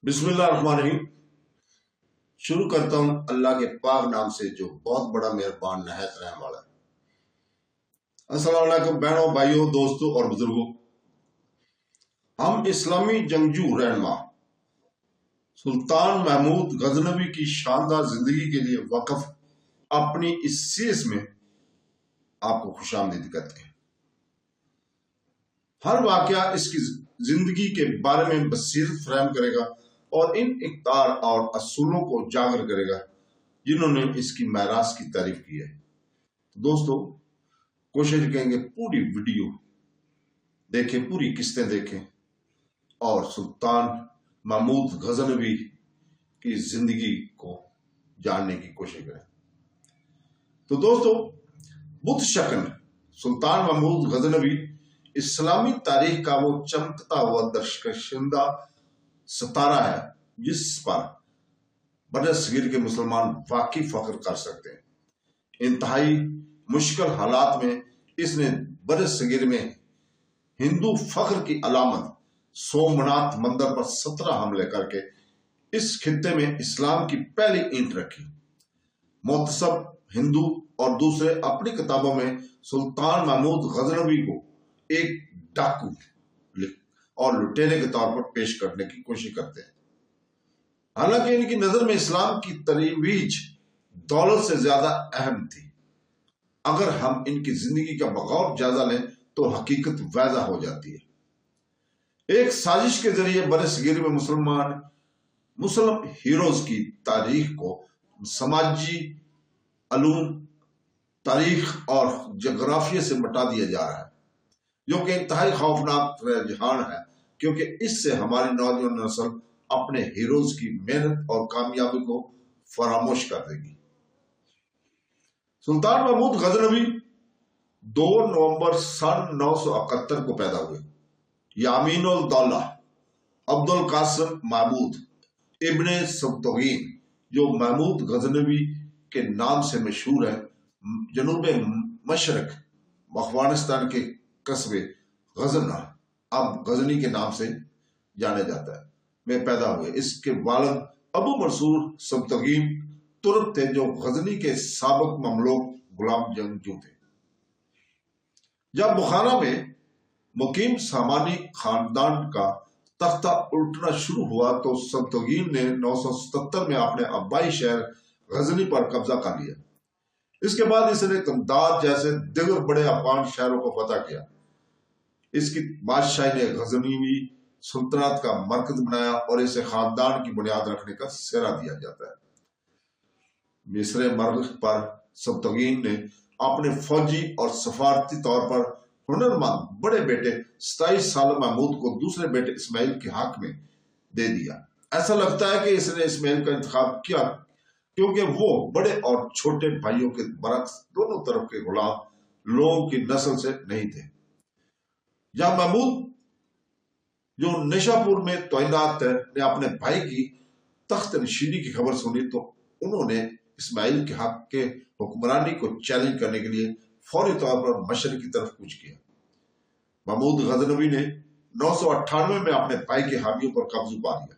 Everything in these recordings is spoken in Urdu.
بسم اللہ الرحمن الرحیم۔ شروع کرتا ہوں اللہ کے پاک نام سے جو بہت بڑا مہربان نہایت رحم والا ہے۔ السلام علیکم بہنوں، بھائیوں، دوستوں اور بزرگوں۔ ہم اسلامی جنگجو رہنما سلطان محمود غزنوی کی شاندار زندگی کے لیے وقف اپنی اس سیریز میں آپ کو خوش آمدید کرتے ہیں۔ ہر واقعہ اس کی زندگی کے بارے میں بصیرت فراہم کرے گا اور ان اقدار اور اصولوں کو اجاگر کرے گا جنہوں نے اس کی میراث کی تعریف کی ہے۔ دوستو، کوشش کریں گے پوری ویڈیو دیکھیں، پوری قسطیں دیکھیں اور سلطان محمود غزنوی کی زندگی کو جاننے کی کوشش کریں۔ تو دوستو، بت شکن سلطان محمود غزنوی اسلامی تاریخ کا وہ چمکتا ہوا درخشندہ ستارہ ہے جس پر بر صغیر کے مسلمان واقعی فخر کر سکتے ہیں۔ انتہائی مشکل حالات میں اس نے بر صغیر میں ہندو فخر کی علامت سومناتھ مندر پر 17 حملے کر کے اس خطے میں اسلام کی پہلی اینٹ رکھی۔ محتسب ہندو اور دوسرے اپنی کتابوں میں سلطان محمود غزنوی کو ایک ڈاکو اور لٹیرے کے طور پر پیش کرنے کی کوشش کرتے ہیں۔ حالانکہ ان کی نظر میں اسلام کی ترویج دولت سے زیادہ اہم تھی۔ اگر ہم ان کی زندگی کا بغور جائزہ لیں تو حقیقت واضح ہو جاتی ہے۔ ایک سازش کے ذریعے بر صغیر میں مسلم ہیروز کی تاریخ کو سماجی علوم، تاریخ اور جغرافیہ سے مٹا دیا جا رہا ہے، جو کہ انتہائی خوفناک رجحان ہے، کیونکہ اس سے ہماری نوجوان نسل اپنے ہیروز کی محنت اور کامیابی کو فراموش کر دے گی۔ سلطان محمود غزنوی 2 نومبر 971 کو پیدا ہوئے۔ یامین الدولہ عبد القاسم محمود ابن سبتگین، جو محمود غزنوی کے نام سے مشہور ہے، جنوب مشرق افغانستان کے قصبے غزنہ، اب غزنی کے نام سے جانے جاتا ہے، میں پیدا ہوئے۔ اس کے والد ابو منصور سبتگین ترک تھے جو غزنی کے سابق مملوک غلام جنگجو تھے۔ جب بخارا میں مقیم سامانی خاندان کا تختہ الٹنا شروع ہوا تو سبتگین نے 977 میں اپنے آبائی شہر غزنی پر قبضہ کر لیا۔ اس کے بعد اس نے کندار جیسے دیگر بڑے افغان شہروں کو فتح کیا۔ اس کی بادشاہی نے غزنوی سلطنت کا مرکز بنایا اور اسے خاندان کی بنیاد رکھنے کا سہرا دیا جاتا ہے۔ مصر مرگ پر سبتگین نے اپنے فوجی اور سفارتی طور پر ہنرمند بڑے بیٹے 27 سال محمود کو دوسرے بیٹے اسماعیل کے حق میں دے دیا۔ ایسا لگتا ہے کہ اس نے اسماعیل کا انتخاب کیا کیونکہ وہ بڑے اور چھوٹے بھائیوں کے برعکس دونوں طرف کے غلام لوگوں کی نسل سے نہیں تھے۔ جب محمود، جو نیشاپور میں تعینات تھے، نے اپنے بھائی کی تخت نشینی کی خبر سنی تو انہوں نے اسماعیل کے حق کے حکمرانی کو چیلنج کرنے کے لیے فوری طور پر مشرق کی طرف کوچ کیا۔ محمود غزنوی نے 998 میں اپنے بھائی کے حامیوں پر قبضہ پا لیا،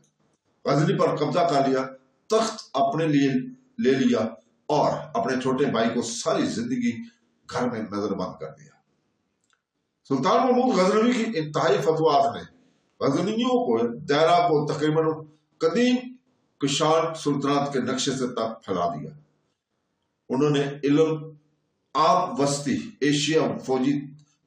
غزنی پر قبضہ کر لیا، تخت اپنے لیے لے لیا اور اپنے چھوٹے بھائی کو ساری زندگی گھر میں نظر بند کر دیا۔ سلطان محمود غزنوی کی انتہائی فتوحات نے غزنیوں کو دائرہ کو تقریباً قدیم کشان سلطنت کے نقشے سے تک پھیلا دیا۔ انہوں نے علم، عام وسطی ایشیا فوجی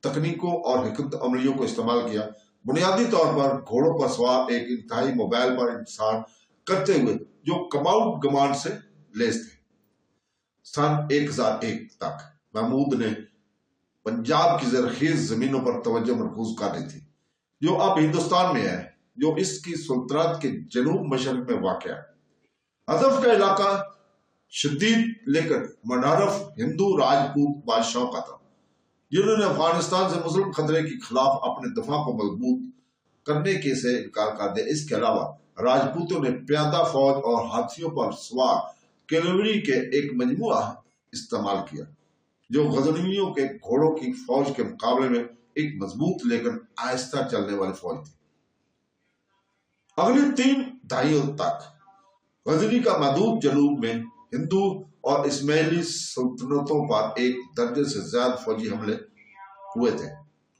تکنیکوں اور حکمت عملیوں کو استعمال کیا، بنیادی طور پر گھوڑوں پر سوار ایک انتہائی موبائل پر انحصار کرتے ہوئے جو کماؤ گمان سے لیس تھے۔ سن 1001 تک محمود نے پنجاب کی زرخیز زمینوں پر توجہ مرکوز کر لی تھی، جو اب ہندوستان میں ہے، جو اس کی سلطنت کے جنوب مشرق میں واقع ہے۔ ہدف کا علاقہ شدید لیکن منحرف ہندو راجپوت بادشاہوں کا تھا، جنہوں نے افغانستان سے مسلم خطرے کے خلاف اپنے دفاع کو مضبوط کرنے کے سے انکار کر دیا۔ اس کے علاوہ راجپوتوں نے پیادہ فوج اور ہاتھیوں پر سوار کیولری کے ایک مجموعہ استعمال کیا، جو غزنویوں کے گھوڑوں کی فوج کے مقابلے میں ایک مضبوط لیکن آہستہ چلنے والی فوج تھی۔ اگلی 3 دہائیوں تک غزنی کا محدود جنوب میں ہندو اور اسماعیلی سلطنتوں پر ایک درجن سے زیادہ فوجی حملے ہوئے تھے۔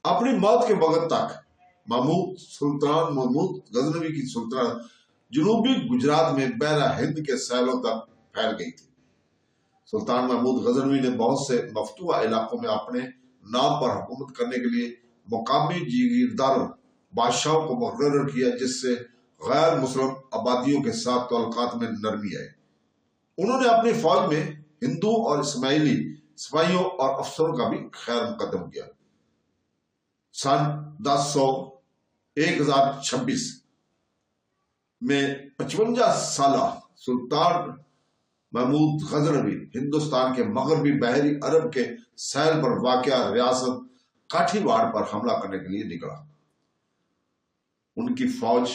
اپنی موت کے وقت تک سلطان محمود غزنوی کی سلطنت جنوبی گجرات میں بحیرہ ہند کے ساحلوں تک پھیل گئی تھی۔ سلطان محمود غزنوی نے بہت سے مفتوحہ علاقوں میں اپنے نام پر حکومت کرنے کے لیے مقامی جگیرداروں بادشاہوں کو مقرر کیا، جس سے غیر مسلم آبادیوں کے ساتھ تعلقات میں نرمی آئی۔ انہوں نے اپنی فوج میں ہندو اور اسماعیلی سپاہیوں اور افسروں کا بھی خیر مقدم کیا۔ سن 1026 میں 55 سالہ سلطان محمود غزنوی ہندوستان کے مغربی بحری عرب کے ساحل پر واقع ریاست کاٹھی واڑ پر حملہ کرنے کے لیے نکلا۔ ان کی فوج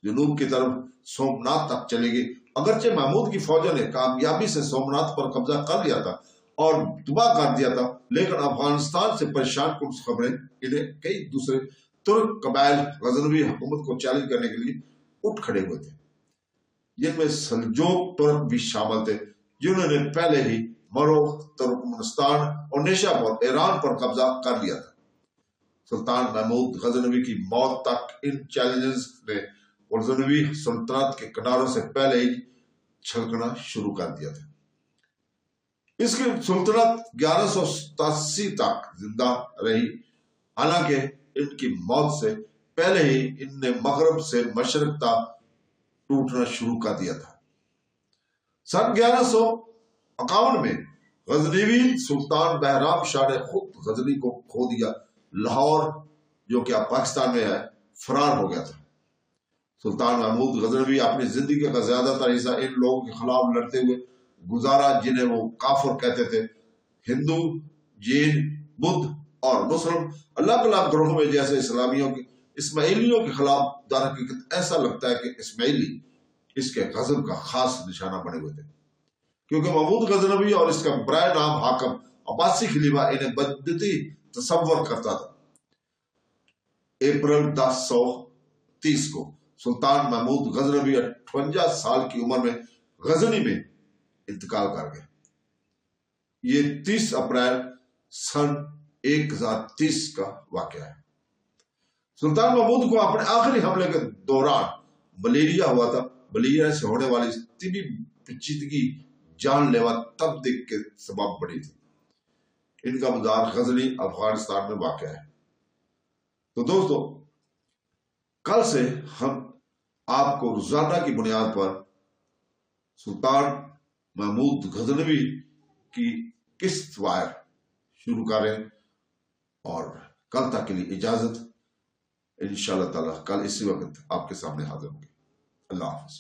جنوب کی طرف سومنات تک چلی گئی۔ اگرچہ محمود کی فوجوں نے کامیابی سے سومنات پر قبضہ کر لیا تھا اور تباہ کر دیا تھا، لیکن افغانستان سے پریشان کن خبریں انہیں کئی دوسرے ترک قبائل غزنوی حکومت کو چیلنج کرنے کے لیے اٹھ کھڑے ہوئے تھے، جن میں سلجوق ترک بھی شامل تھے، جنہوں نے پہلے ہی مروخ، ترکمنستان اور نیشاپور ایران پر قبضہ کر لیا تھا۔ سلطان محمود غزنوی کی موت تک ان چیلنجز نے غزنوی سلطنت کے کناروں سے پہلے ہی چھلکنا شروع کر دیا تھا۔ اس کی سلطنت 1187 تک زندہ رہی، حالانکہ ان کی موت سے پہلے ہی ان نے مغرب سے مشرق تک ٹوٹنا شروع کر دیا تھا۔ سن 1151 میں غزنوی سلطان بہرام شاہ نے خود غزنی کو کھو دیا۔ لاہور، جو کہ اب پاکستان میں ہے، فرار ہو گیا تھا۔ سلطان محمود غزنوی اپنی زندگی کا زیادہ تر حصہ ان لوگوں کے خلاف لڑتے ہوئے گزارا جنہیں وہ کافر کہتے تھے۔ ہندو، جین، بدھ اور مسلم الگ الگ گروہوں میں جیسے اسماعیلیوں کے خلاف در حقیقت ایسا لگتا ہے کہ اسماعیلی اس کے غضب کا خاص نشانہ بنے ہوئے تھے، کیونکہ محمود غزنوی اور اس کا برائے نام حاکم عباسی خلیفہ انہیں بدتی تصور کرتا تھا۔ اپریل 1030 کو سلطان محمود غزنوی 58 سال کی عمر میں غزنی میں انتقال کر گئے۔ یہ 30 اپریل سن 1030 کا واقعہ ہے۔ سلطان محمود کو اپنے آخری حملے کے دوران ملیریا ہوا تھا۔ ملیریا سے ہونے والی طبی پیچیدگی جان لیوا تبدیل کے سبب بڑی تھی۔ ان کا مزار غزنی، افغانستان میں واقع ہے۔ تو دوستو، کل سے ہم آپ کو روزانہ کی بنیاد پر سلطان محمود غزنوی کی قسط وائر شروع کریں، اور کل تک کے لیے اجازت۔ انشاءاللہ تعالی کل اسی وقت آپ کے سامنے حاضر ہوں گے۔ اللہ حافظ۔